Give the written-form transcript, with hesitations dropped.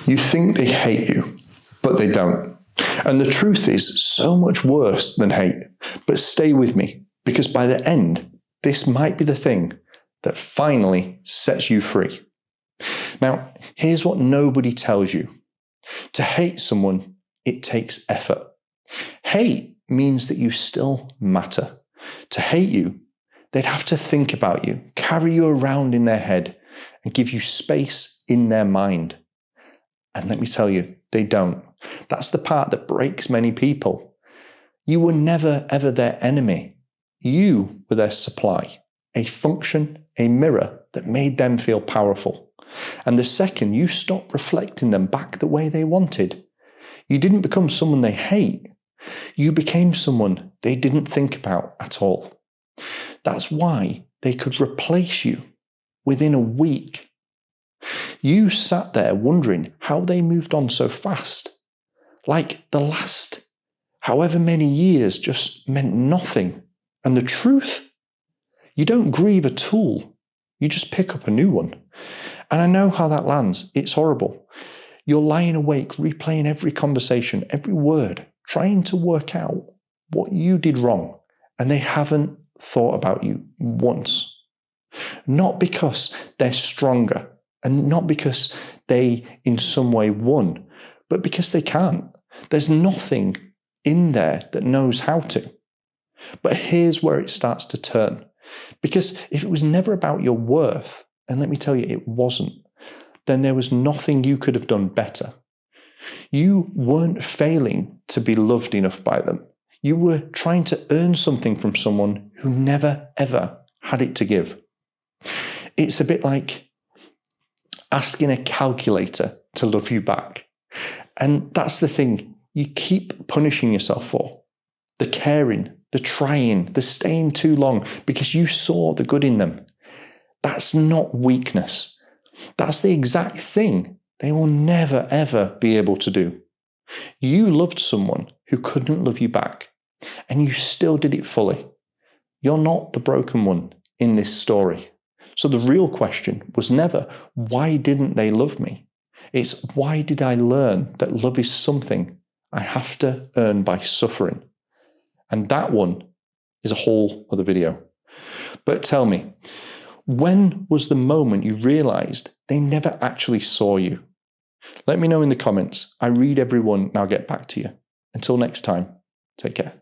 You think they hate you, but they don't. And the truth is so much worse than hate. But stay with me, because by the end, this might be the thing that finally sets you free. Now, here's what nobody tells you. To hate someone, it takes effort. Hate means that you still matter. To hate you, they'd have to think about you, carry you around in their head, and give you space in their mind. And let me tell you, they don't. That's the part that breaks many people. You were never, ever their enemy. You were their supply, a function, a mirror that made them feel powerful. And the second you stopped reflecting them back the way they wanted, you didn't become someone they hate. You became someone they didn't think about at all. That's why they could replace you within a week. You sat there wondering how they moved on so fast. Like the last however many years just meant nothing. And the truth, you don't grieve a tool. You just pick up a new one. And I know how that lands. It's horrible. You're lying awake, replaying every conversation, every word, trying to work out what you did wrong. And they haven't thought about you once. Not because they're stronger and not because they in some way won, but because they can't. There's nothing in there that knows how to. But here's where it starts to turn. Because if it was never about your worth, and let me tell you, it wasn't, then there was nothing you could have done better. You weren't failing to be loved enough by them. You were trying to earn something from someone who never, ever had it to give. It's a bit like asking a calculator to love you back. And that's the thing you keep punishing yourself for. The caring, the trying, the staying too long because you saw the good in them. That's not weakness. That's the exact thing they will never, ever be able to do. You loved someone who couldn't love you back, and you still did it fully. You're not the broken one in this story. So the real question was never, why didn't they love me? It's, why did I learn that love is something I have to earn by suffering? And that one is a whole other video. But tell me, when was the moment you realized they never actually saw you? Let me know in the comments. I read everyone and I'll get back to you. Until next time, take care.